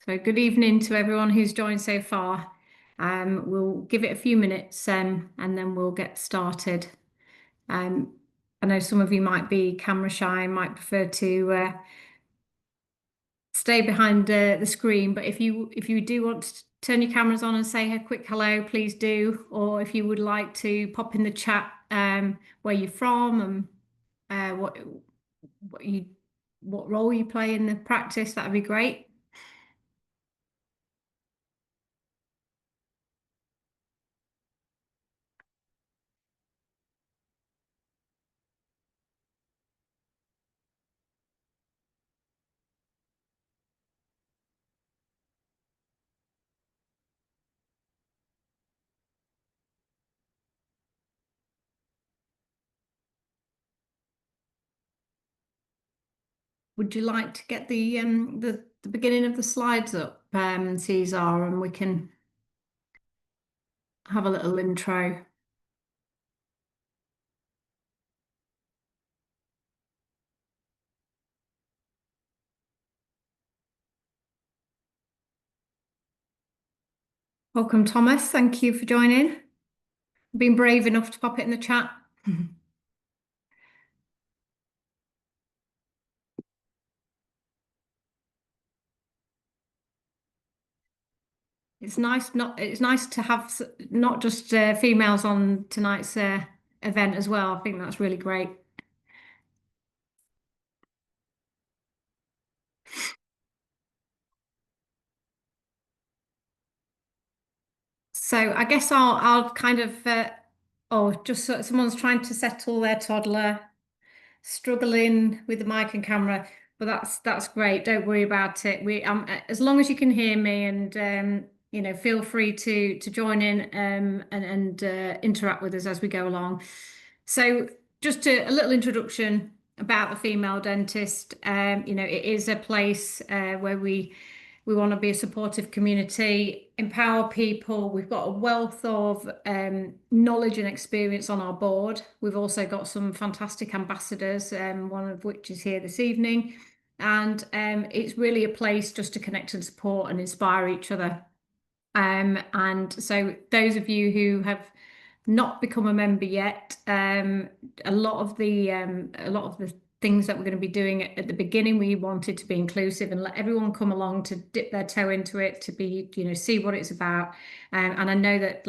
So good evening to everyone who's joined so far. We'll give it a few minutes and then we'll get started. Um, I know some of you might be camera shy and might prefer to stay behind the screen, but if you do want to turn your cameras on and say a quick hello, please do. Or if you would like to pop in the chat where you're from and what you what role you play in the practice, that'd be great. Would you like to get the beginning of the slides up, Cesar, and we can have a little intro? Welcome, Thomas. Thank you for joining. Being brave enough to pop it in the chat. It's nice to have not just females on tonight's event as well. I think that's really great. So I guess I'll kind of just someone's trying to settle their toddler, struggling with the mic and camera, but that's great. Don't worry about it. We as long as you can hear me and feel free to join in and interact with us as we go along. So just a little introduction about the female dentist. It is a place where we want to be a supportive community, empower people. We've got a wealth of knowledge and experience on our board. We've also got some fantastic ambassadors, one of which is here this evening. And it's really a place just to connect and support and inspire each other. And so those of you who have not become a member yet, a lot of the things that we're going to be doing at the beginning, we wanted to be inclusive and let everyone come along to dip their toe into it, to be, see what it's about. And I know that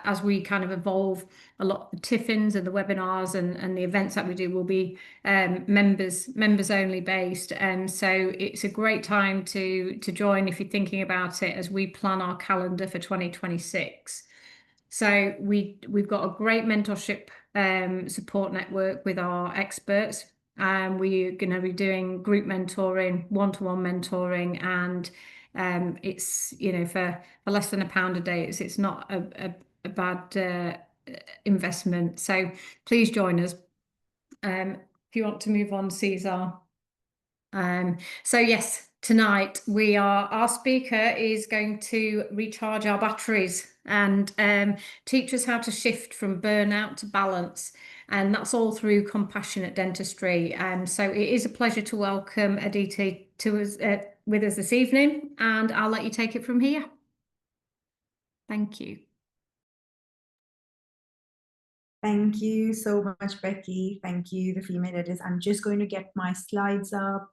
as we kind of evolve, a lot of the tiffins and the webinars and the events that we do will be members only based. And so it's a great time to join if you're thinking about it as we plan our calendar for 2026. So we've got a great mentorship support network with our experts. We're going to be doing group mentoring, one-to-one mentoring, and it's for less than £1 a day. It's not a bad investment. So please join us. If you want to move on, Cesar. So yes, tonight our speaker is going to recharge our batteries and teach us how to shift from burnout to balance. And that's all through compassionate dentistry. So it is a pleasure to welcome Aditi to us with us this evening, and I'll let you take it from here. Thank you. Thank you so much, Becky. Thank you, the female editors. I'm just going to get my slides up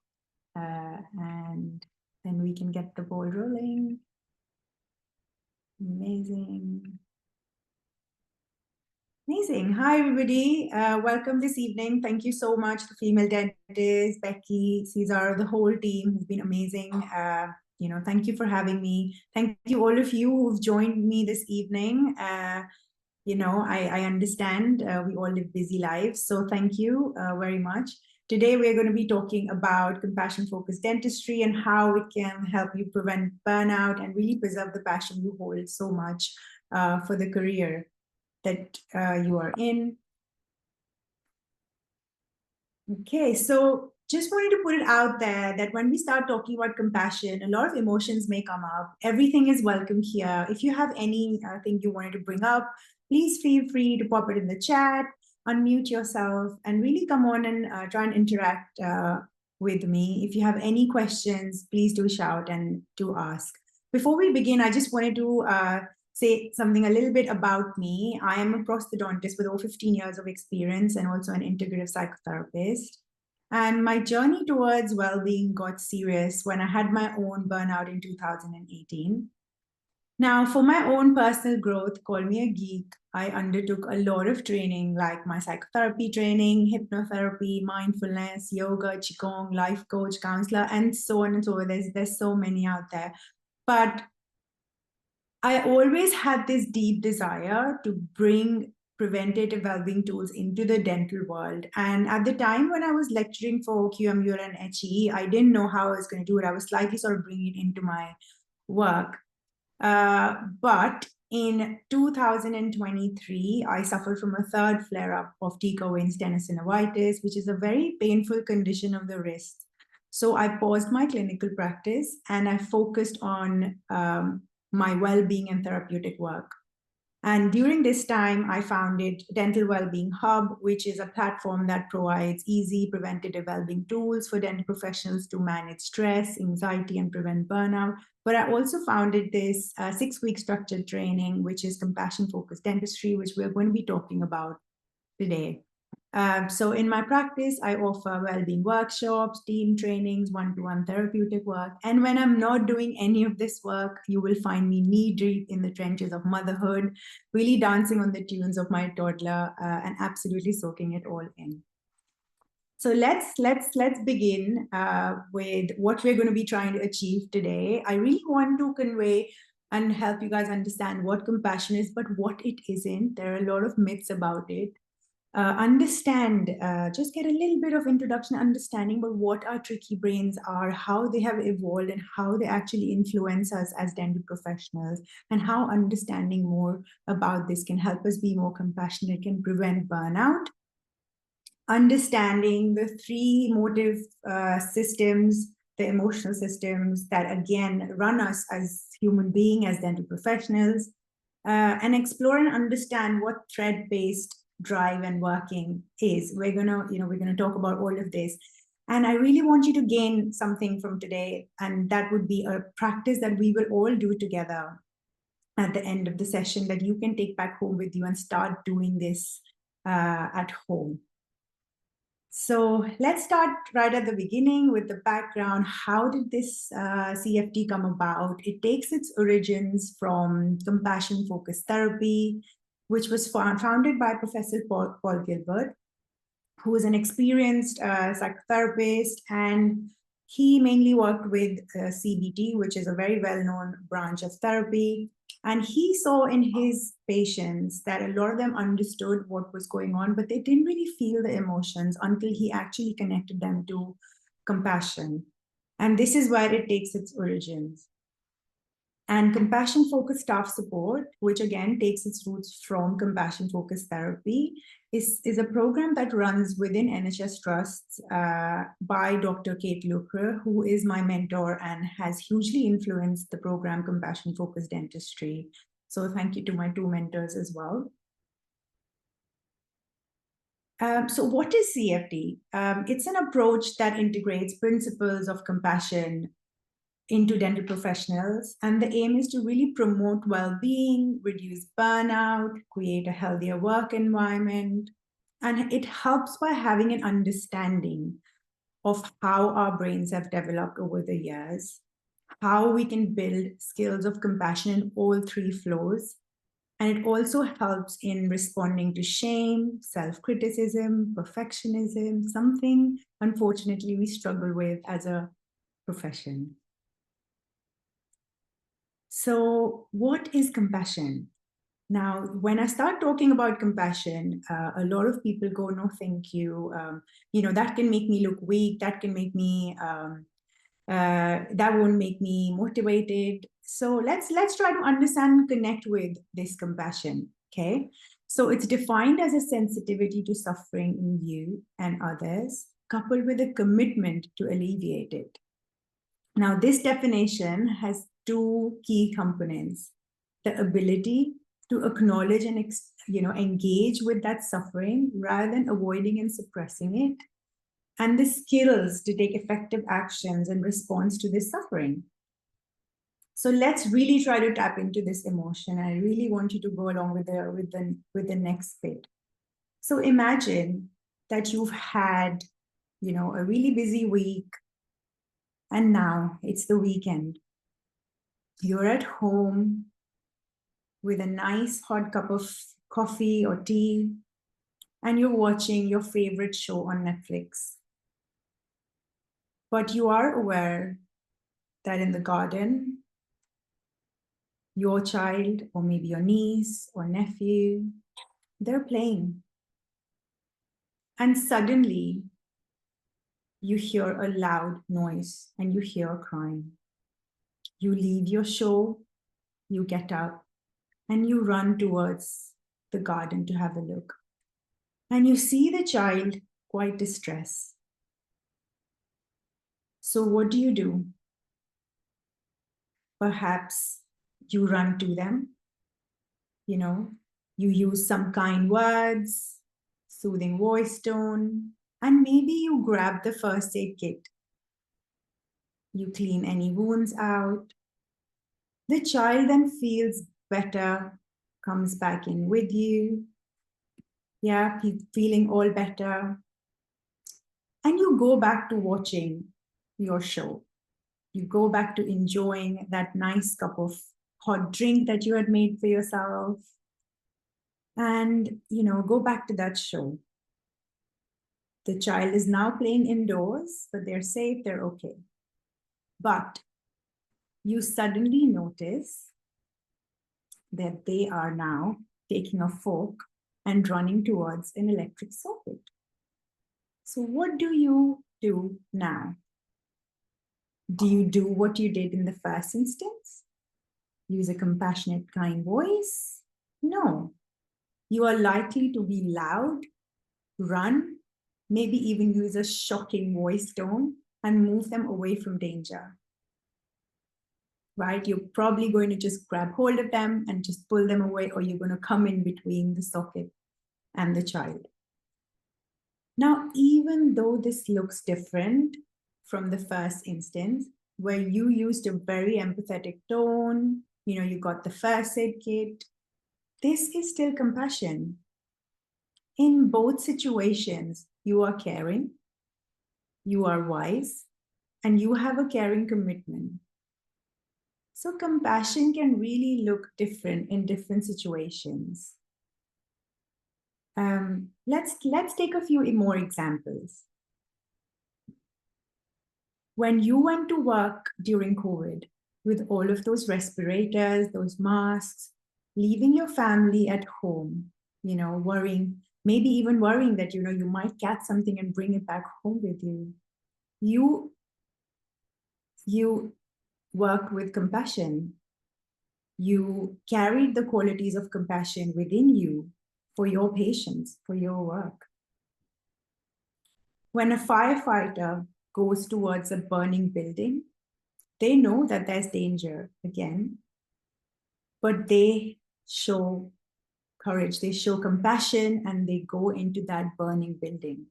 and then we can get the ball rolling. Amazing. Amazing. Hi, everybody. Welcome this evening. Thank you so much, the female dentists, Becky, Cesar, the whole team who's been amazing. Thank you for having me. Thank you, all of you who've joined me this evening. I understand we all live busy lives, so thank you very much. Today, we're going to be talking about compassion-focused dentistry and how it can help you prevent burnout and really preserve the passion you hold so much for the career that you are in. Okay, so just wanted to put it out there that when we start talking about compassion, a lot of emotions may come up. Everything is welcome here. If you have anything you wanted to bring up, please feel free to pop it in the chat, unmute yourself, and really come on and try and interact with me. If you have any questions, please do shout and do ask. Before we begin, I just wanted to say something a little bit about me. I am a prosthodontist with over 15 years of experience and also an integrative psychotherapist. And my journey towards well-being got serious when I had my own burnout in 2018. Now, for my own personal growth, call me a geek, I undertook a lot of training like my psychotherapy training, hypnotherapy, mindfulness, yoga, qigong, life coach, counselor, and so on and so on. There's so many out there. But I always had this deep desire to bring preventative well-being tools into the dental world. And at the time when I was lecturing for QMU and HE, I didn't know how I was going to do it. I was slightly sort of bringing it into my work. But in 2023, I suffered from a third flare-up of T-Cohen's tenosynovitis, which is a very painful condition of the wrist. So I paused my clinical practice and I focused on my well-being and therapeutic work. And during this time, I founded Dental Wellbeing Hub, which is a platform that provides easy preventative wellbeing tools for dental professionals to manage stress, anxiety, and prevent burnout. But I also founded this 6-week structured training, which is Compassion Focused Dentistry, which we're going to be talking about today. So in my practice, I offer well-being workshops, team trainings, one-to-one therapeutic work. And when I'm not doing any of this work, you will find me knee-deep in the trenches of motherhood, really dancing on the tunes of my toddler and absolutely soaking it all in. So let's begin with what we're going to be trying to achieve today. I really want to convey and help you guys understand what compassion is, but what it isn't. There are a lot of myths about it. Just get a little bit of introduction, understanding about what our tricky brains are, how they have evolved, and how they actually influence us as dental professionals, and how understanding more about this can help us be more compassionate, can prevent burnout. Understanding the 3 motive systems, the emotional systems that again run us as human beings, as dental professionals, and explore and understand what thread-based drive and working is. We're gonna talk about all of this. And I really want you to gain something from today, and that would be a practice that we will all do together at the end of the session that you can take back home with you and start doing this at home. So let's start right at the beginning with the background. How did this CFT come about? It takes its origins from Compassion Focused Therapy, which was founded by Professor Paul Gilbert, who is an experienced psychotherapist, and he mainly worked with CBT, which is a very well-known branch of therapy. And he saw in his patients that a lot of them understood what was going on, but they didn't really feel the emotions until he actually connected them to compassion. And this is where it takes its origins. And compassion-focused staff support, which again takes its roots from compassion-focused therapy, is a program that runs within NHS trusts by Dr. Kate Lucre, who is my mentor and has hugely influenced the program Compassion-Focused Dentistry. So thank you to my 2 mentors as well. So what is CFD? It's an approach that integrates principles of compassion into dental professionals. And the aim is to really promote well-being, reduce burnout, create a healthier work environment. And it helps by having an understanding of how our brains have developed over the years, how we can build skills of compassion in all 3 flows. And it also helps in responding to shame, self-criticism, perfectionism, something, unfortunately, we struggle with as a profession. So what is compassion? Now, when I start talking about compassion, a lot of people go, no, thank you. That can make me look weak. That can make me, that won't make me motivated. So let's try to understand and connect with this compassion, okay? So it's defined as a sensitivity to suffering in you and others, coupled with a commitment to alleviate it. Now, this definition has 2 key components: the ability to acknowledge and engage with that suffering rather than avoiding and suppressing it, and the skills to take effective actions in response to this suffering. So let's really try to tap into this emotion. I really want you to go along with the next bit. So imagine that you've had, a really busy week, and now it's the weekend. You're at home with a nice hot cup of coffee or tea, and you're watching your favorite show on Netflix. But you are aware that in the garden, your child, or maybe your niece or nephew, they're playing. And suddenly, you hear a loud noise and you hear crying. You leave your show, you get up, and you run towards the garden to have a look. And you see the child quite distressed. So what do? Perhaps you run to them, you use some kind words, soothing voice tone, and maybe you grab the first aid kit. You clean any wounds out. The child then feels better, comes back in with you. Yeah, feeling all better. And you go back to watching your show. You go back to enjoying that nice cup of hot drink that you had made for yourself. And, go back to that show. The child is now playing indoors, but they're safe, they're okay. But you suddenly notice that they are now taking a fork and running towards an electric socket. So what do you do now? Do you do what you did in the first instance? Use a compassionate, kind voice? No. You are likely to be loud, run, maybe even use a shocking voice tone and move them away from danger. Right? You're probably going to just grab hold of them and just pull them away, or you're going to come in between the socket and the child. Now, even though this looks different from the first instance, where you used a very empathetic tone, you got the first aid kit, this is still compassion. In both situations, you are caring, you are wise, and you have a caring commitment. So compassion can really look different in different situations. Let's take a few more examples. When you went to work during COVID with all of those respirators, those masks, leaving your family at home, worrying, maybe even worrying that, you might catch something and bring it back home with you. You worked with compassion. You carried the qualities of compassion within you for your patients, for your work. When a firefighter goes towards a burning building, they know that there's danger again, but they show courage, they show compassion, and they go into that burning building.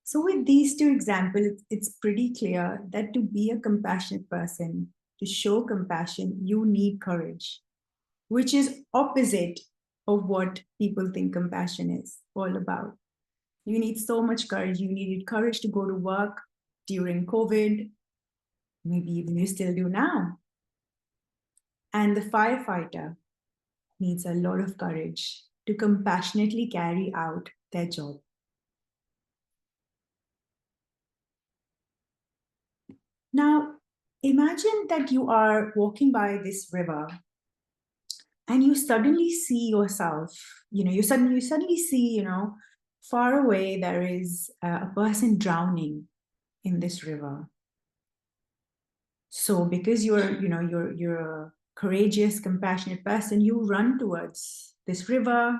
So with these two examples, it's pretty clear that to be a compassionate person, to show compassion, you need courage, which is opposite of what people think compassion is all about. You need so much courage. You needed courage to go to work during COVID. Maybe even you still do now. And the firefighter needs a lot of courage to compassionately carry out their job. Now, imagine that you are walking by this river and you suddenly see yourself, you suddenly see, far away there is a person drowning in this river. So because you're a courageous, compassionate person, you run towards this river,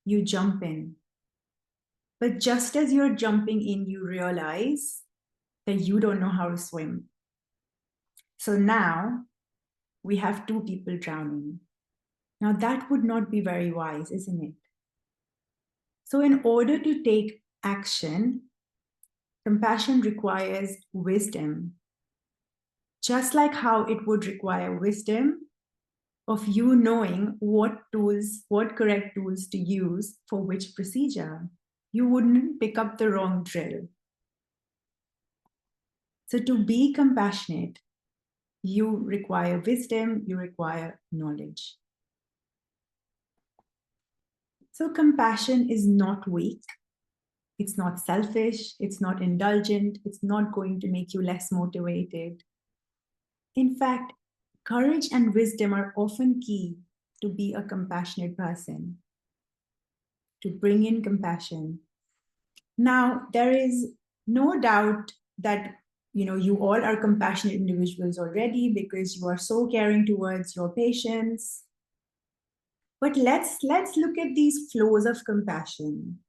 you jump in. But just as you're jumping in, you realize that you don't know how to swim. So now we have two people drowning. Now that would not be very wise, isn't it? So in order to take action, Compassion requires wisdom, just like how it would require wisdom of you knowing what correct tools to use for which procedure. You wouldn't pick up the wrong drill. So to be compassionate, you require wisdom, you require knowledge. So compassion is not weak. It's not selfish. It's not indulgent. It's not going to make you less motivated. In fact, courage and wisdom are often key to be a compassionate person, to bring in compassion. Now, there is no doubt that you all are compassionate individuals already because you are so caring towards your patients. But let's look at these flows of compassion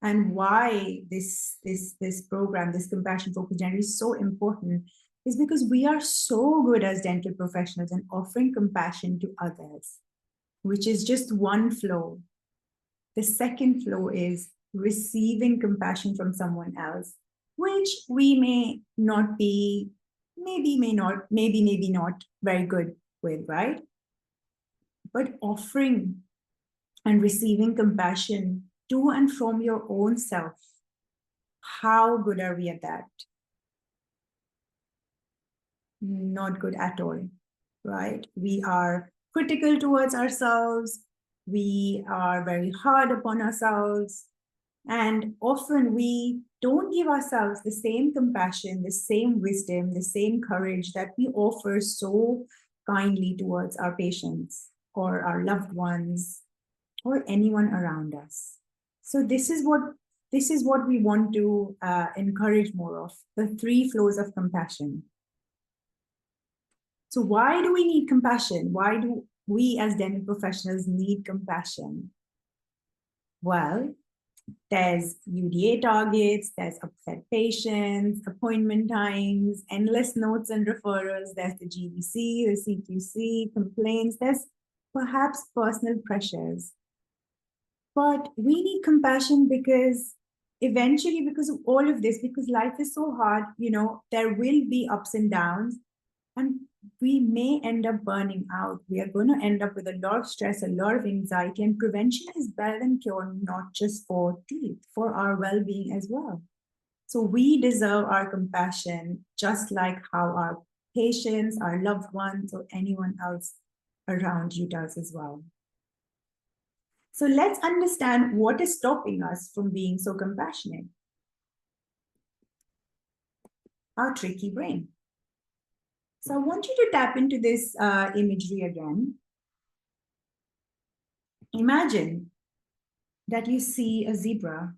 and why this program, this Compassion Focused Dentistry, is so important. Is because we are so good as dental professionals in offering compassion to others, which is just one flow. The second flow is receiving compassion from someone else, which we may not be, maybe not very good with, right? But offering and receiving compassion to and from your own self, how good are we at that? Not good at all, right? We are critical towards ourselves. We are very hard upon ourselves. And often we don't give ourselves the same compassion, the same wisdom, the same courage that we offer so kindly towards our patients or our loved ones or anyone around us. So this is what we want to encourage more of, the 3 flows of compassion. So why do we need compassion? Why do we as dental professionals need compassion? Well, there's UDA targets, there's upset patients, appointment times, endless notes and referrals, there's the GBC, the CQC, complaints, there's perhaps personal pressures. But we need compassion because eventually, because of all of this, because life is so hard, there will be ups and downs, and we may end up burning out. We are going to end up with a lot of stress, a lot of anxiety, and prevention is better than cure, not just for teeth, for our well-being as well. So we deserve our compassion, just like how our patients, our loved ones, or anyone else around you does as well. So let's understand what is stopping us from being so compassionate. Our tricky brain. So I want you to tap into this imagery again. Imagine that you see a zebra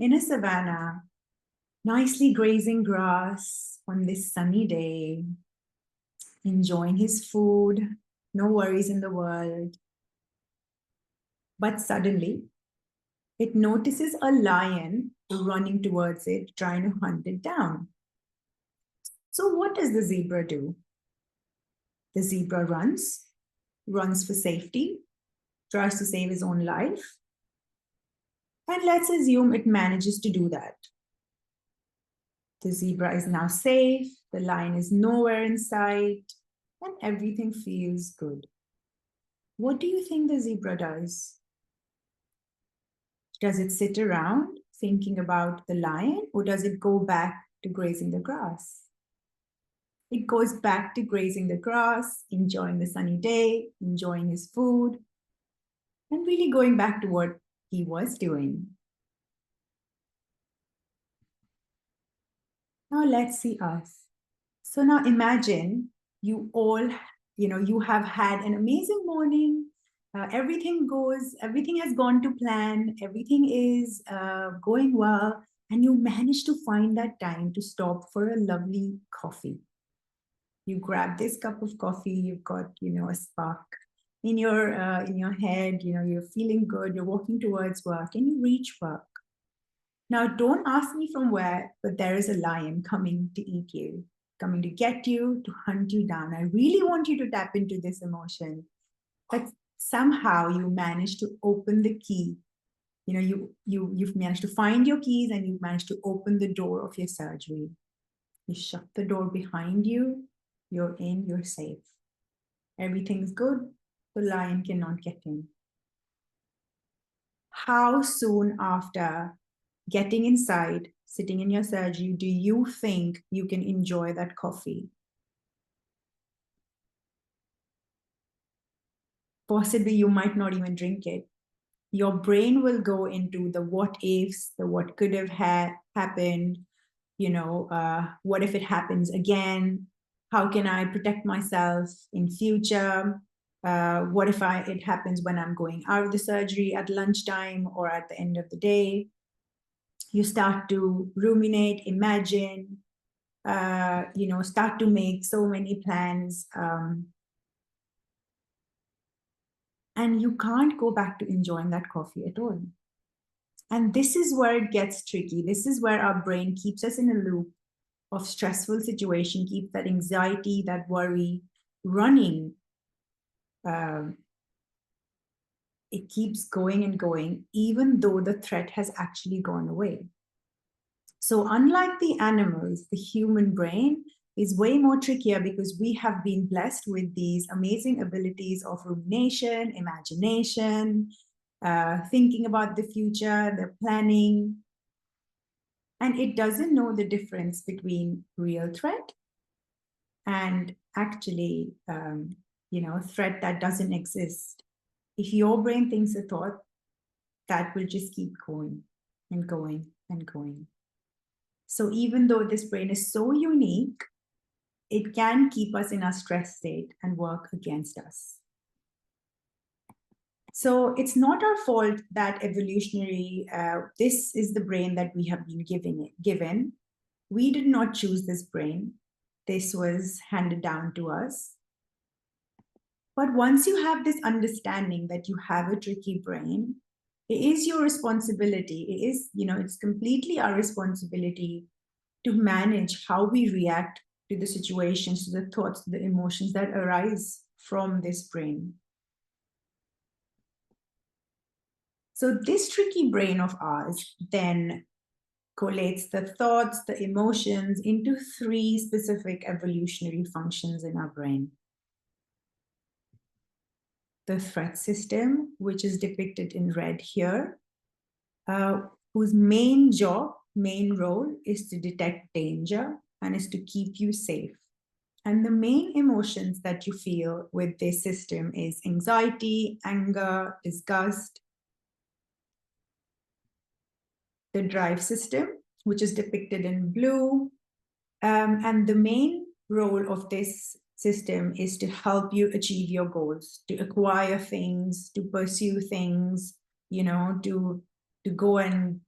in a savanna, nicely grazing grass on this sunny day, enjoying his food, no worries in the world. But suddenly, it notices a lion running towards it, trying to hunt it down. So what does the zebra do? The zebra runs for safety, tries to save his own life. And let's assume it manages to do that. The zebra is now safe, the lion is nowhere in sight, and everything feels good. What do you think the zebra does? Does it sit around thinking about the lion, or does it go back to grazing the grass? It goes back to grazing the grass, enjoying the sunny day, enjoying his food, and really going back to what he was doing. Now let's see us. So now imagine you all, you have had an amazing morning. Everything has gone to plan. Everything is going well. And you manage to find that time to stop for a lovely coffee. You grab this cup of coffee, you've got, a spark in your head, you're feeling good, you're walking towards work, and you reach work. Now, don't ask me from where, but there is a lion coming to eat you, coming to get you, to hunt you down. I really want you to tap into this emotion. But somehow you manage to open the key, you've managed to find your keys and you've managed to open the door of your surgery. You shut the door behind you, you're in, you're safe. Everything's good, the lion cannot get in. How soon after getting inside, sitting in your surgery, do you think you can enjoy that coffee? Possibly you might not even drink it. Your brain will go into the what ifs, the what could have happened, what if it happens again? How can I protect myself in future? What if it happens when I'm going out of the surgery at lunchtime or at the end of the day? You start to ruminate, imagine, start to make so many plans. And you can't go back to enjoying that coffee at all. And this is where it gets tricky. This is where our brain keeps us in a loop of stressful situation, keeps that anxiety, that worry running. It keeps going and going, even though the threat has actually gone away. So unlike the animals, the human brain is way more trickier because we have been blessed with these amazing abilities of rumination, imagination, thinking about the future, the planning. And it doesn't know the difference between real threat and actually, threat that doesn't exist. If your brain thinks a thought, that will just keep going and going and going. So even though this brain is so unique, it can keep us in a stress state and work against us. So it's not our fault that evolutionary, this is the brain that we have been given. We did not choose this brain. This was handed down to us. But once you have this understanding that you have a tricky brain, it is your responsibility. It is, it's completely our responsibility to manage how we react to the situations, to the thoughts, to the emotions that arise from this brain. So this tricky brain of ours then collates the thoughts, the emotions into 3 specific evolutionary functions in our brain. The threat system, which is depicted in red here, whose main role is to detect danger and is to keep you safe. And the main emotions that you feel with this system is anxiety, anger, disgust. The drive system, which is depicted in blue. And the main role of this system is to help you achieve your goals, to acquire things, to pursue things, to go and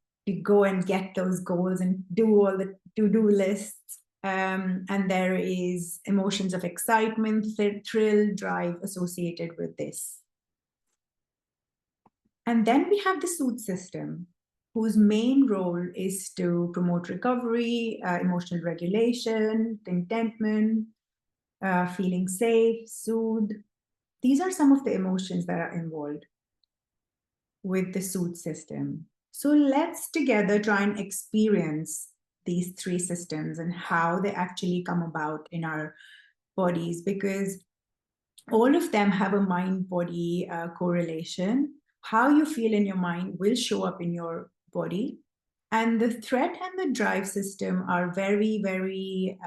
get those goals and do all the to-do lists. And there is emotions of excitement, thrill, drive associated with this. And then we have the soothe system, whose main role is to promote recovery, emotional regulation, contentment, feeling safe, soothe. These are some of the emotions that are involved with the soothe system. So let's together try and experience these 3 systems and how they actually come about in our bodies, because all of them have a mind-body correlation. How you feel in your mind will show up in your body. And the threat and the drive system are very, very,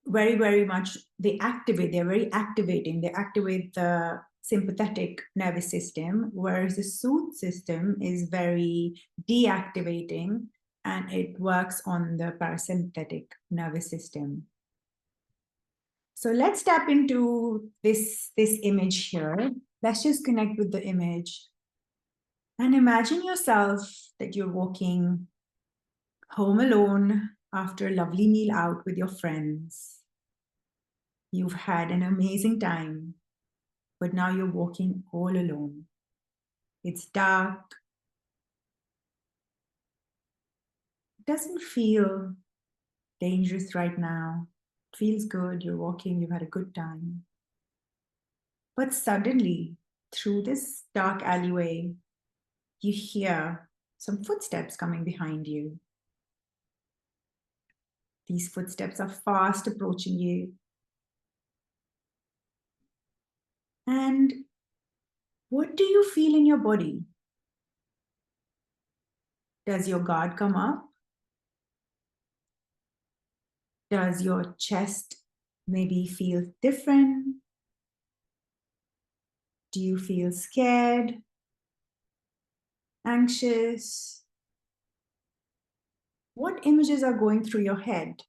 very much, they're very activating. They activate the sympathetic nervous system, whereas the soothe system is very deactivating and it works on the parasympathetic nervous system. So let's tap into this image here. Let's just connect with the image. And imagine yourself that you're walking home alone after a lovely meal out with your friends. You've had an amazing time, but now you're walking all alone. It's dark. It doesn't feel dangerous right now. It feels good. You're walking, you've had a good time. But suddenly, through this dark alleyway, you hear some footsteps coming behind you. These footsteps are fast approaching you. And what do you feel in your body? Does your guard come up? Does your chest maybe feel different? Do you feel scared, anxious? What images are going through your head?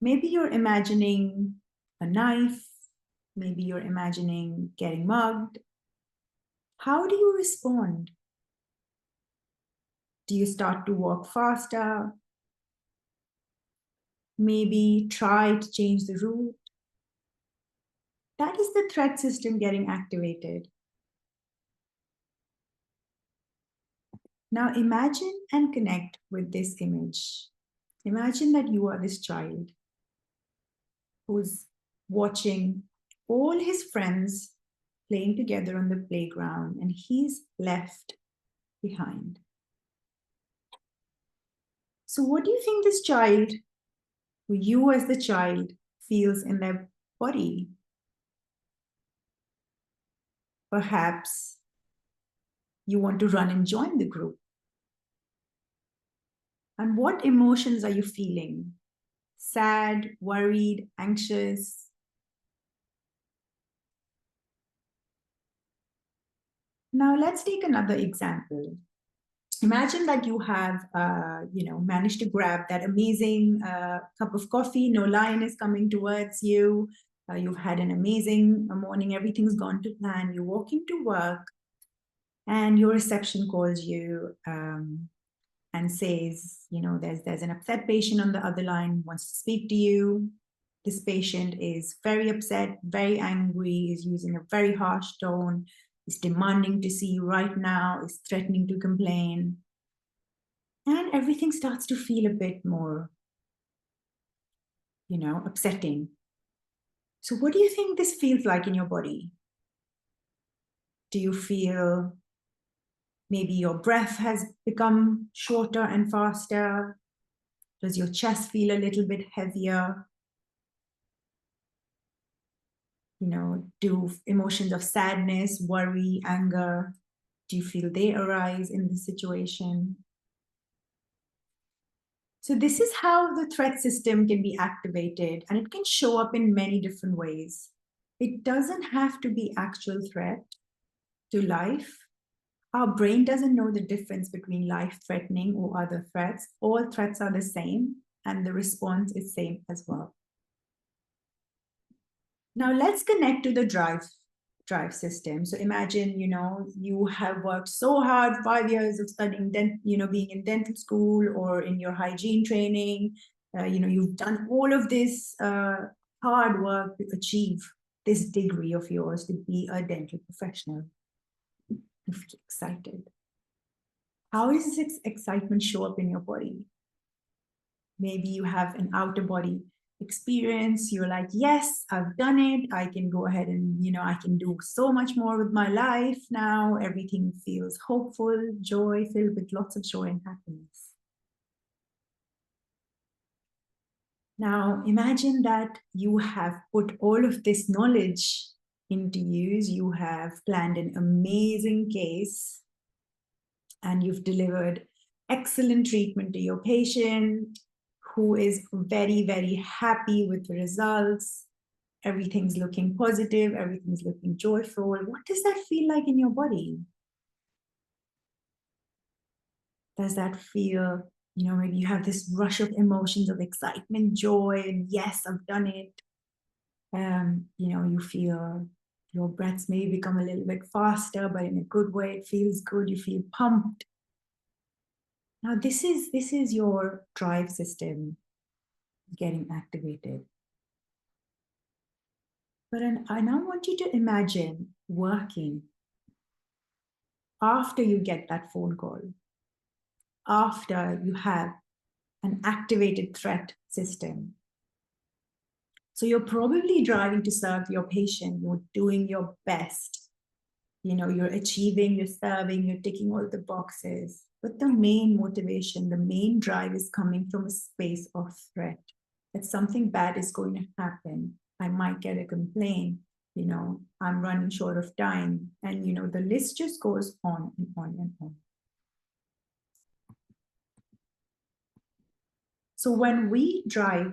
Maybe you're imagining a knife. Maybe you're imagining getting mugged. How do you respond? Do you start to walk faster? Maybe try to change the route? That is the threat system getting activated. Now imagine and connect with this image. Imagine that you are this child who's watching all his friends playing together on the playground, and he's left behind. So what do you think this child, or you as the child, feels in their body? Perhaps you want to run and join the group. And what emotions are you feeling? Sad, worried, anxious? Now let's take another example. Imagine that you have, managed to grab that amazing cup of coffee. No lion is coming towards you. You've had an amazing morning. Everything's gone to plan. You're walking to work, and your reception calls you and says, there's an upset patient on the other line, wants to speak to you. This patient is very upset, very angry, is using a very harsh tone, is demanding to see you right now, is threatening to complain. And everything starts to feel a bit more, upsetting. So what do you think this feels like in your body? Do you feel maybe your breath has become shorter and faster? Does your chest feel a little bit heavier? Do emotions of sadness, worry, anger, do you feel they arise in this situation? So this is how the threat system can be activated, and it can show up in many different ways. It doesn't have to be actual threat to life. Our brain doesn't know the difference between life-threatening or other threats. All threats are the same, and the response is same as well. Now let's connect to the drive system. So imagine, you have worked so hard, 5 years of studying, being in dental school or in your hygiene training. You've done all of this hard work to achieve this degree of yours to be a dental professional. You feel excited. How does this excitement show up in your body? Maybe you have an outer body experience. You're like, yes, I've done it. I can go ahead and, I can do so much more with my life now. Everything feels hopeful, joy, filled with lots of joy and happiness. Now, imagine that you have put all of this knowledge into use. You have planned an amazing case, and you've delivered excellent treatment to your patient, who is very, very happy with the results. Everything's looking positive, everything's looking joyful. What does that feel like in your body? Does that feel, maybe you have this rush of emotions of excitement, joy, and yes, I've done it. You feel your breaths may become a little bit faster, but in a good way. It feels good. You feel pumped. Now, this is your drive system getting activated. But I now want you to imagine working after you get that phone call, after you have an activated threat system. So you're probably driving to serve your patient. You're doing your best. you're achieving, you're serving, you're ticking all the boxes. But the main motivation, the main drive is coming from a space of threat, that something bad is going to happen. I might get a complaint, I'm running short of time. And, the list just goes on and on and on. So when we drive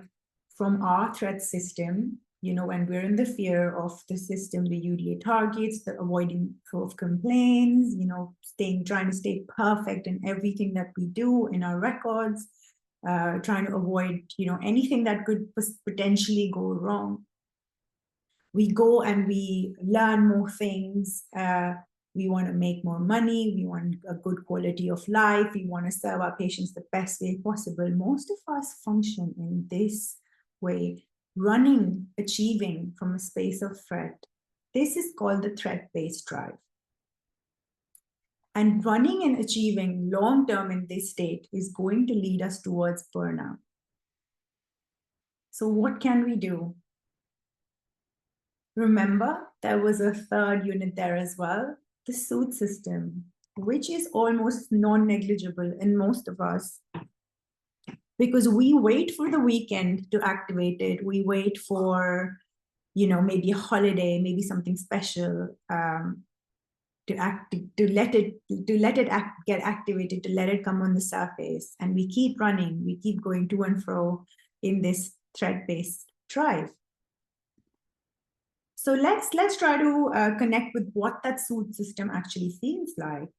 from our threat system, when we're in the fear of the system, the UDA targets, the avoiding of complaints, trying to stay perfect in everything that we do in our records, trying to avoid, anything that could potentially go wrong. We go and we learn more things. We want to make more money. We want a good quality of life. We want to serve our patients the best way possible. Most of us function in this way, running, achieving from a space of threat. This is called the threat-based drive. And running and achieving long-term in this state is going to lead us towards burnout. So what can we do? Remember, there was a third unit there as well, the soothe system, which is almost non-negligible in most of us, because we wait for the weekend to activate it. We wait for, maybe a holiday, maybe something special, to let it get activated, to let it come on the surface. And we keep running, we keep going to and fro in this threat-based drive. So let's try to connect with what that soothe system actually feels like.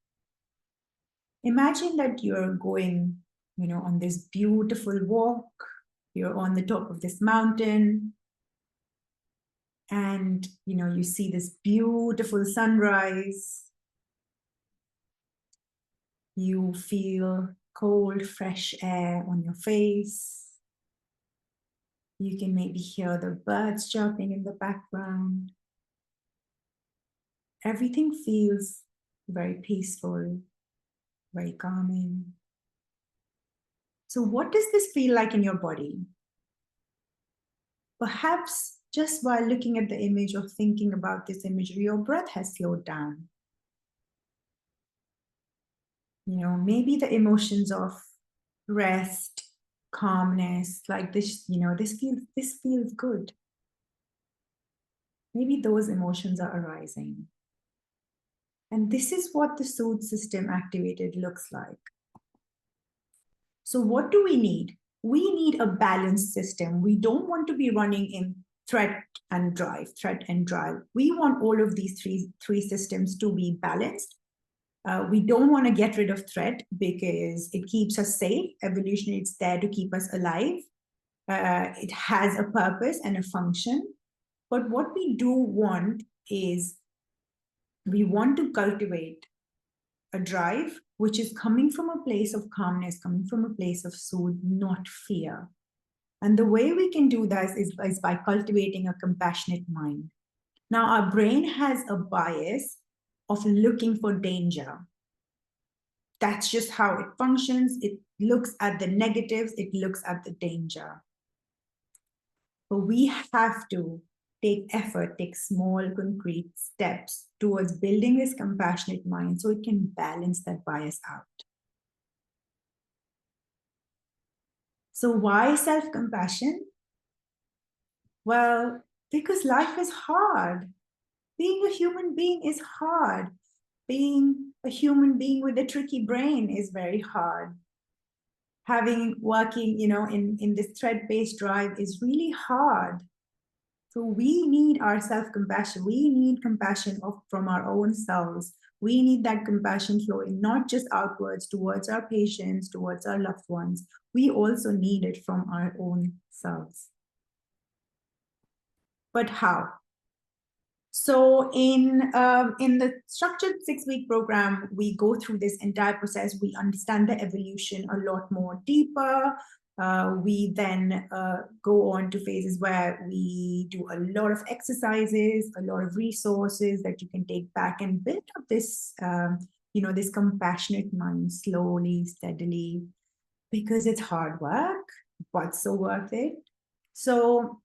Imagine that you're going, on this beautiful walk. You're on the top of this mountain, and you see this beautiful sunrise. You feel cold, fresh air on your face. You can maybe hear the birds chirping in the background. Everything feels very peaceful, very calming. So what does this feel like in your body? Perhaps just while looking at the image or thinking about this imagery, your breath has slowed down. Maybe the emotions of rest, calmness, like this, this feels good. Maybe those emotions are arising. And this is what the soothe system activated looks like. So what do we need? We need a balanced system. We don't want to be running in threat and drive. We want all of these three systems to be balanced. We don't want to get rid of threat because it keeps us safe. Evolutionary, it's there to keep us alive. It has a purpose and a function. But what we do want is, we want to cultivate a drive which is coming from a place of calmness, coming from a place of soothe, not fear. And the way we can do that is by cultivating a compassionate mind. Now, our brain has a bias of looking for danger. That's just how it functions. It looks at the negatives, it looks at the danger. But we have to take effort, take small, concrete steps towards building this compassionate mind so it can balance that bias out. So why self-compassion? Well, because life is hard. Being a human being is hard. Being a human being with a tricky brain is very hard. Working, in this threat-based drive is really hard. So we need our self-compassion. We need compassion from our own selves. We need that compassion flowing not just outwards towards our patients, towards our loved ones. We also need it from our own selves. But how? So in the structured 6-week program, we go through this entire process. We understand the evolution a lot more deeper. We then go on to phases where we do a lot of exercises, a lot of resources that you can take back and build up this, this compassionate mind slowly, steadily, because it's hard work, but so worth it. So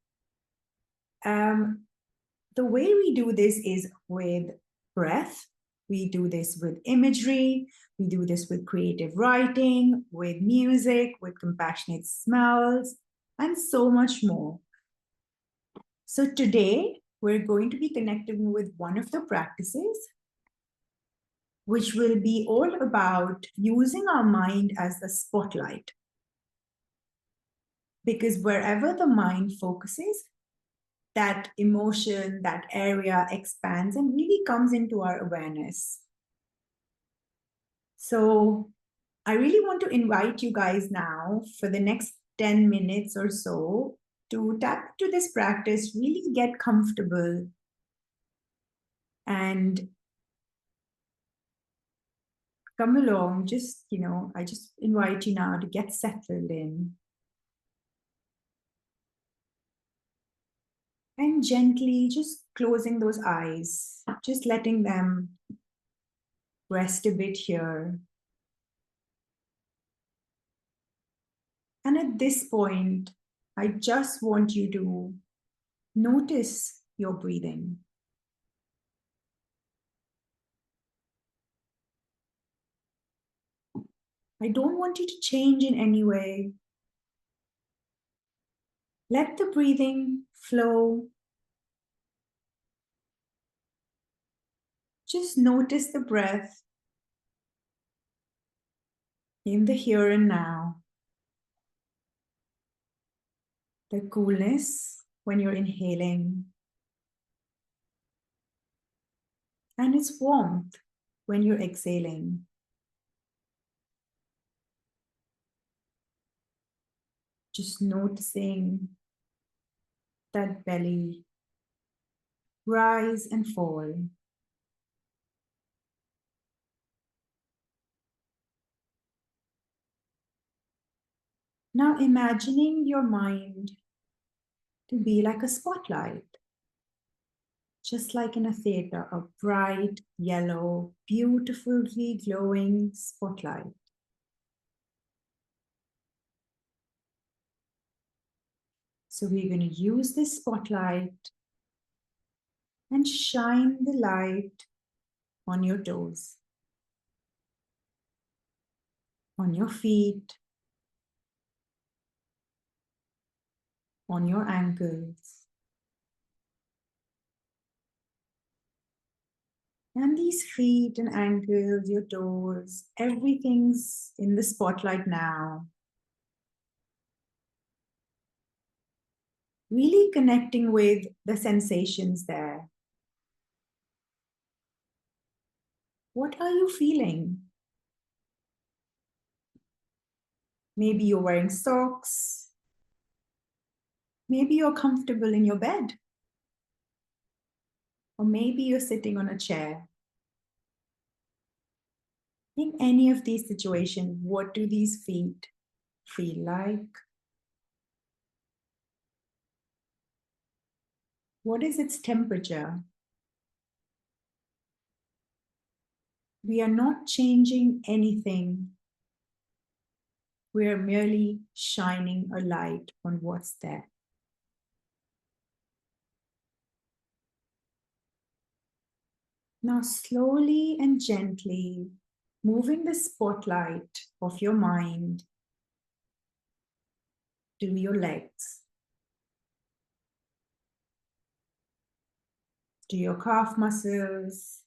the way we do this is with breath. We do this with imagery. We do this with creative writing, with music, with compassionate smells, and so much more. So today, we're going to be connecting with one of the practices, which will be all about using our mind as the spotlight. Because wherever the mind focuses, that emotion, that area expands and really comes into our awareness. So I really want to invite you guys now for the next 10 minutes or so to tap into this practice, really get comfortable, and come along. Just, I just invite you now to get settled in. And gently just closing those eyes, just letting them rest a bit here. And at this point, I just want you to notice your breathing. I don't want you to change in any way. Let the breathing flow. Just notice the breath in the here and now. The coolness when you're inhaling, and its warmth when you're exhaling. Just noticing that belly rise and fall. Now imagining your mind to be like a spotlight, just like in a theater, a bright, yellow, beautifully glowing spotlight. So we're going to use this spotlight and shine the light on your toes, on your feet, on your ankles. And these feet and ankles, your toes, everything's in the spotlight now. Really connecting with the sensations there. What are you feeling? Maybe you're wearing socks. Maybe you're comfortable in your bed. Or maybe you're sitting on a chair. In any of these situations, what do these feet feel like? What is its temperature? We are not changing anything. We are merely shining a light on what's there. Now, slowly and gently, moving the spotlight of your mind to your legs, to your calf muscles,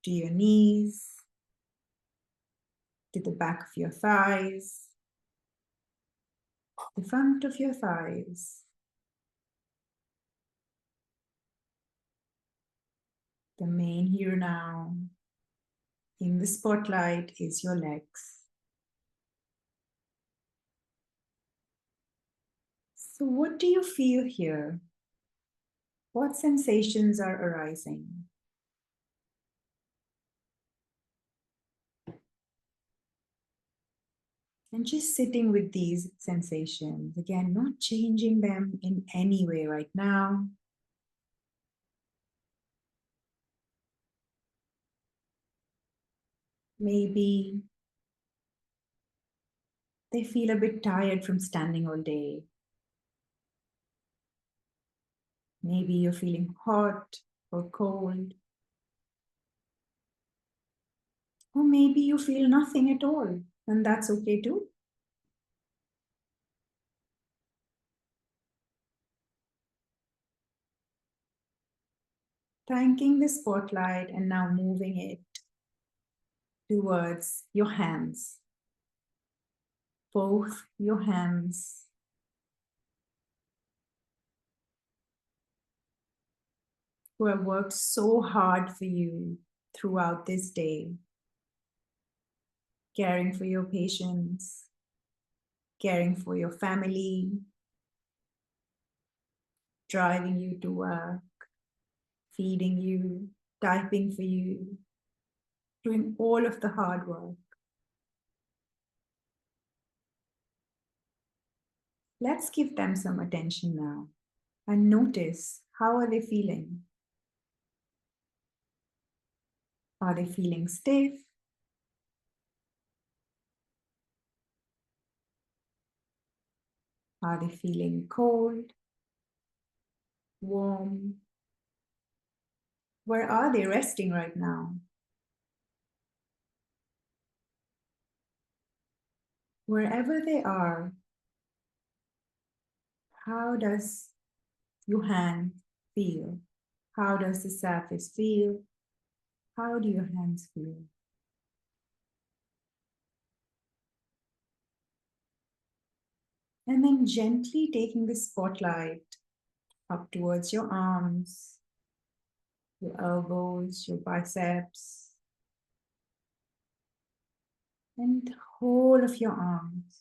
to your knees, to the back of your thighs, the front of your thighs, the main here now. In the spotlight is your legs. So what do you feel here? What sensations are arising? And just sitting with these sensations, again, not changing them in any way right now. Maybe they feel a bit tired from standing all day. Maybe you're feeling hot or cold. Or maybe you feel nothing at all, and that's okay too. Thanking the spotlight and now moving it towards your hands, both your hands. Who have worked so hard for you throughout this day, caring for your patients, caring for your family, driving you to work, feeding you, typing for you, doing all of the hard work. Let's give them some attention now and notice, how are they feeling? Are they feeling stiff? Are they feeling cold? Warm? Where are they resting right now? Wherever they are, how does your hand feel? How does the surface feel? How do your hands feel? And then gently taking the spotlight up towards your arms, your elbows, your biceps, and the whole of your arms.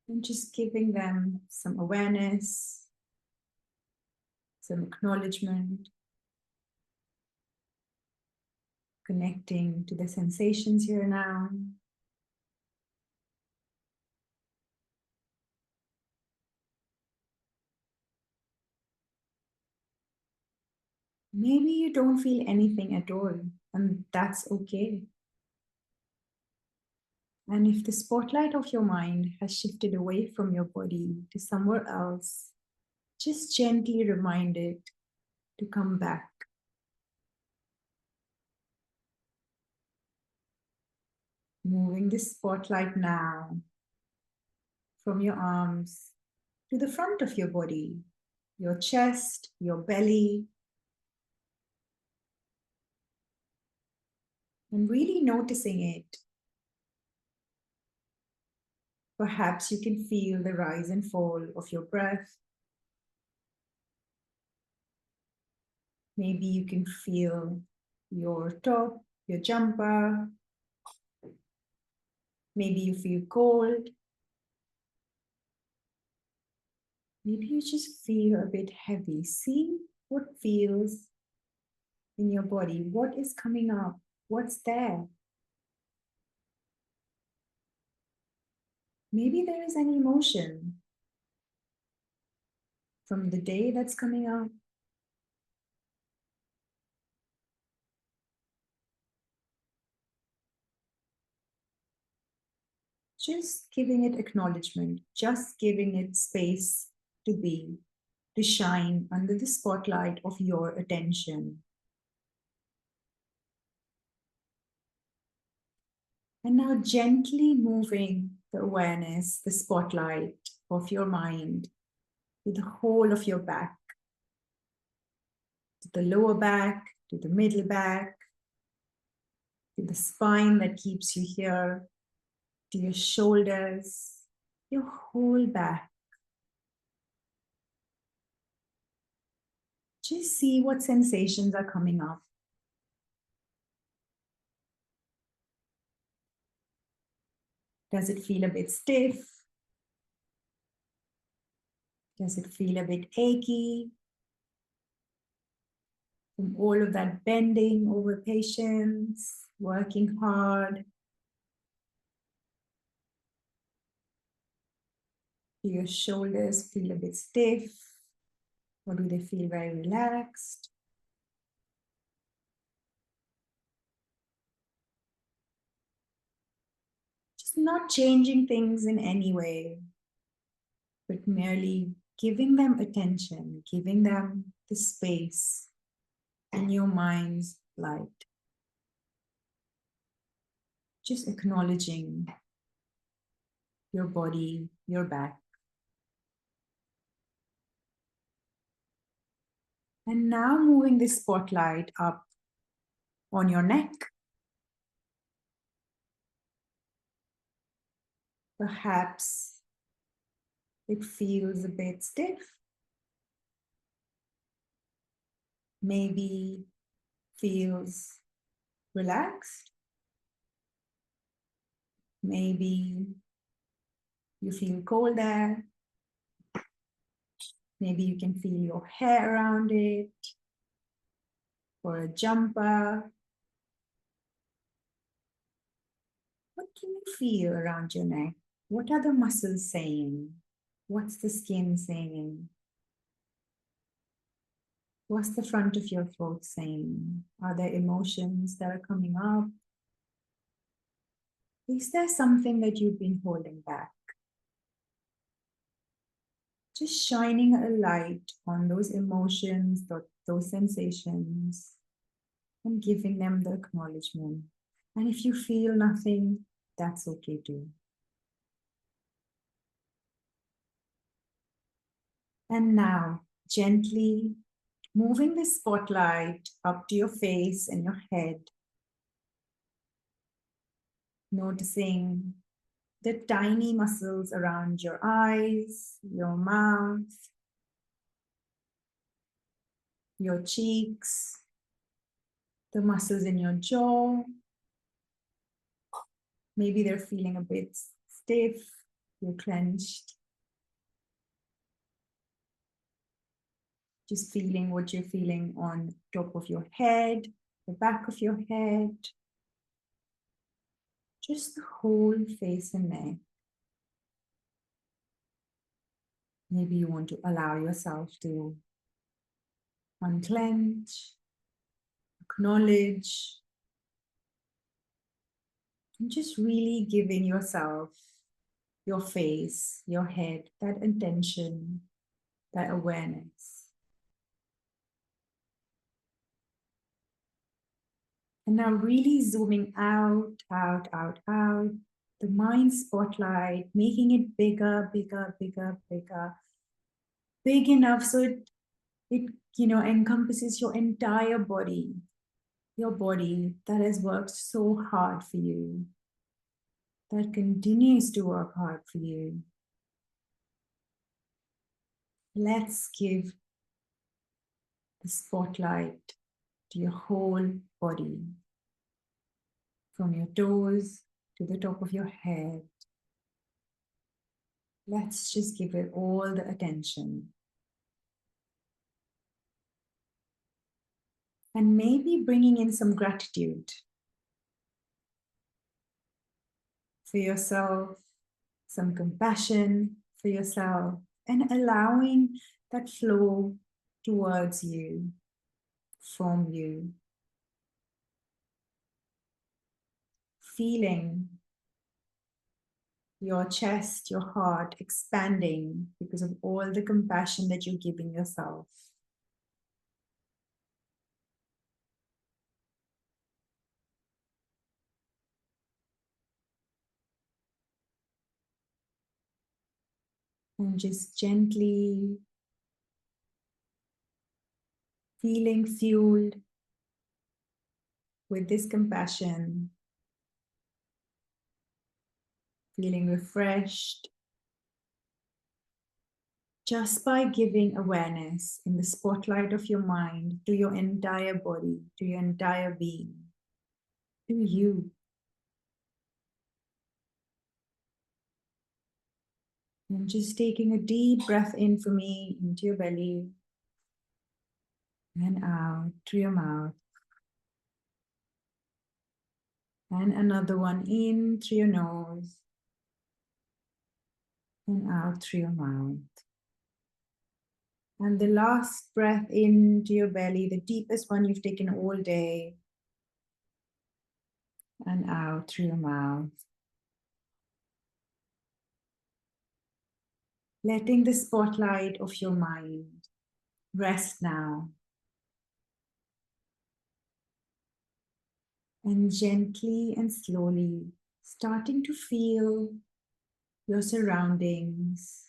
And just giving them some awareness, some acknowledgement, connecting to the sensations here now. Maybe you don't feel anything at all, and that's okay. And if the spotlight of your mind has shifted away from your body to somewhere else, just gently remind it to come back. Moving the spotlight now from your arms to the front of your body, your chest, your belly, and really noticing it. Perhaps you can feel the rise and fall of your breath. Maybe you can feel your top, your jumper. Maybe you feel cold. Maybe you just feel a bit heavy. See what feels in your body. What is coming up? What's there? Maybe there is an emotion from the day that's coming up. Just giving it acknowledgement, just giving it space to be, to shine under the spotlight of your attention. And now gently moving the awareness, the spotlight of your mind to the whole of your back, to the lower back, to the middle back, to the spine that keeps you here, to your shoulders, your whole back. Just see what sensations are coming up. Does it feel a bit stiff? Does it feel a bit achy? From all of that bending over patience, working hard. Do your shoulders feel a bit stiff? Or do they feel very relaxed? Just not changing things in any way, but merely giving them attention, giving them the space in your mind's light. Just acknowledging your body, your back. And now moving the spotlight up on your neck. Perhaps it feels a bit stiff. Maybe feels relaxed. Maybe you feel cold there. Maybe you can feel your hair around it, or a jumper. What can you feel around your neck? What are the muscles saying? What's the skin saying? What's the front of your throat saying? Are there emotions that are coming up? Is there something that you've been holding back? Just shining a light on those emotions, those sensations, and giving them the acknowledgement. And if you feel nothing, that's okay too. And now, gently moving the spotlight up to your face and your head, noticing the tiny muscles around your eyes, your mouth, your cheeks, the muscles in your jaw. Maybe they're feeling a bit stiff, you're clenched. Just feeling what you're feeling on top of your head, the back of your head, just the whole face and neck. Maybe you want to allow yourself to unclench, acknowledge, and just really giving yourself, your face, your head, that intention, that awareness. And now really zooming out, out, out, out, the mind spotlight, making it bigger, bigger, bigger, bigger, big enough so it encompasses your entire body, your body that has worked so hard for you, that continues to work hard for you. Let's give the spotlight to your whole body, from your toes to the top of your head. Let's just give it all the attention. And maybe bringing in some gratitude for yourself, some compassion for yourself, and allowing that flow towards you, from you. Feeling your chest, your heart expanding because of all the compassion that you're giving yourself. And just gently feeling fueled with this compassion, feeling refreshed, just by giving awareness in the spotlight of your mind to your entire body, to your entire being, to you. And just taking a deep breath in for me into your belly and out through your mouth. And another one in through your nose and out through your mouth. And the last breath into your belly, the deepest one you've taken all day, and out through your mouth. Letting the spotlight of your mind rest now. And gently and slowly starting to feel your surroundings,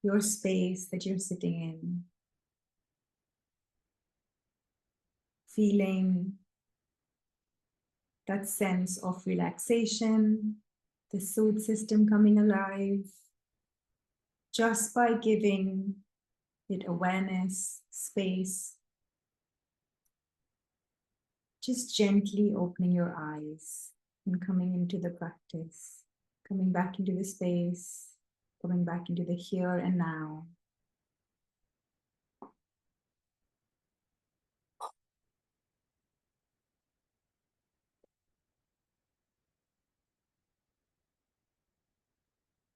your space that you're sitting in, feeling that sense of relaxation, the soothe system coming alive, just by giving it awareness, space, just gently opening your eyes and coming into the practice, coming back into the space, coming back into the here and now.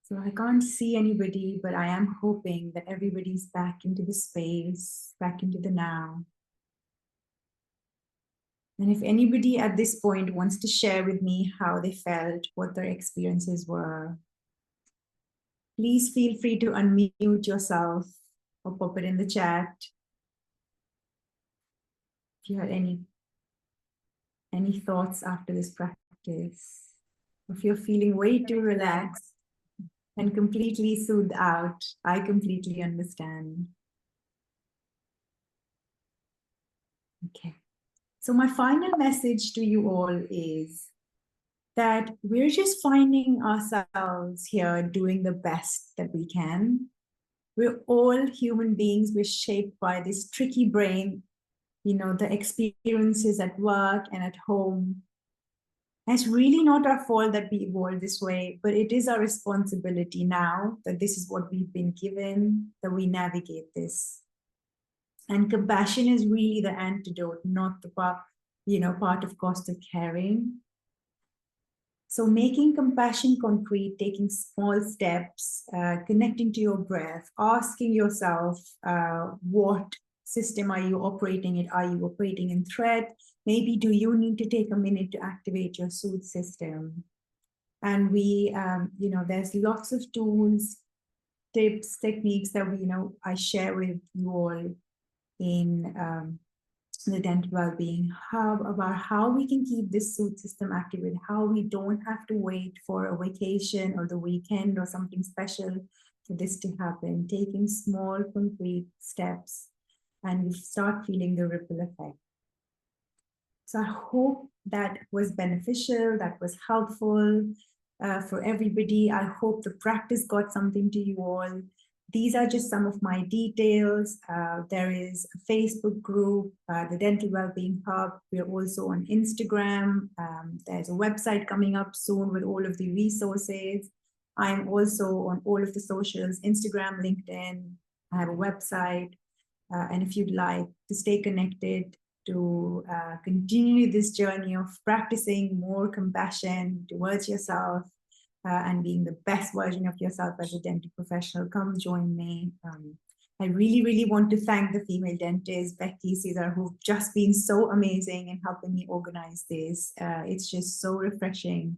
So I can't see anybody, but I am hoping that everybody's back into the space, back into the now. And if anybody at this point wants to share with me how they felt, what their experiences were, please feel free to unmute yourself or pop it in the chat. If you had any thoughts after this practice, if you're feeling way too relaxed and completely soothed out, I completely understand. Okay. So my final message to you all is that we're just finding ourselves here doing the best that we can. We're all human beings. We're shaped by this tricky brain, you know, the experiences at work and at home. And it's really not our fault that we evolved this way, but it is our responsibility now that this is what we've been given, that we navigate this. And compassion is really the antidote, not the part, part of cost of caring. So making compassion concrete, taking small steps, connecting to your breath, asking yourself, what system are you operating in? Are you operating in threat? Maybe do you need to take a minute to activate your soothe system? And we, there's lots of tools, tips, techniques that I share with you all in the Dental Wellbeing Hub about how we can keep this soothe system activated, how we don't have to wait for a vacation or the weekend or something special for this to happen, taking small, concrete steps, and we start feeling the ripple effect. So I hope that was beneficial, that was helpful for everybody. I hope the practice got something to you all. These are just some of my details. There is a Facebook group, the Dental Wellbeing Hub. We're also on Instagram. There's a website coming up soon with all of the resources. I'm also on all of the socials, Instagram, LinkedIn. I have a website. And if you'd like to stay connected, to continue this journey of practicing more compassion towards yourself and being the best version of yourself as a dental professional, come join me. I really, really want to thank the female dentists, Becky, Cesar, who've just been so amazing in helping me organize this. It's just so refreshing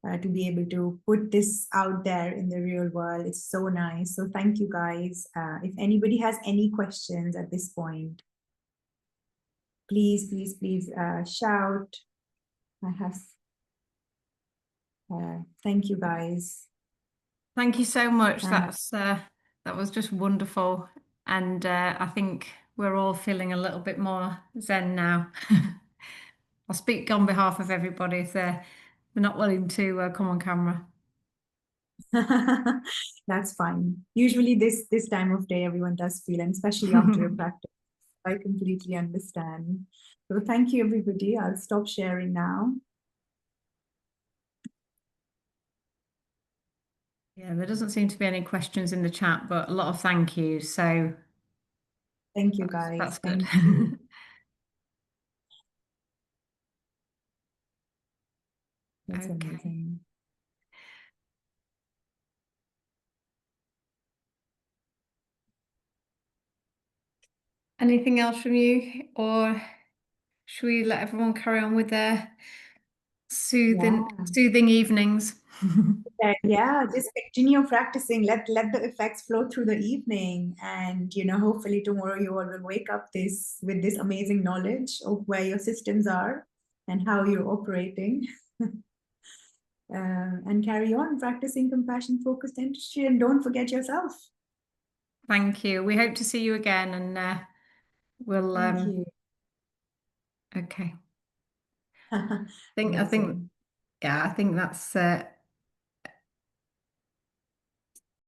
to be able to put this out there in the real world. It's so nice. So thank you guys. If anybody has any questions at this point, please, please, please shout. I have, thank you guys. Thank you so much. That was just wonderful. And I think we're all feeling a little bit more zen now. I'll speak on behalf of everybody if they're not willing to come on camera. That's fine. Usually this time of day, everyone does feel, and especially after a practice. I completely understand. So thank you, everybody. I'll stop sharing now. Yeah, there doesn't seem to be any questions in the chat, but a lot of thank yous. So thank you, guys. That's good. Thank you. That's Okay. amazing. Anything else from you, or should we let everyone carry on with their soothing evenings? Yeah, just continue practicing. Let the effects flow through the evening, and hopefully tomorrow you all will wake up with this amazing knowledge of where your systems are, and how you're operating. And carry on practicing compassion focused dentistry, and don't forget yourself. Thank you. We hope to see you again, and we'll Thank you. okay. I think Amazing. yeah, I think that's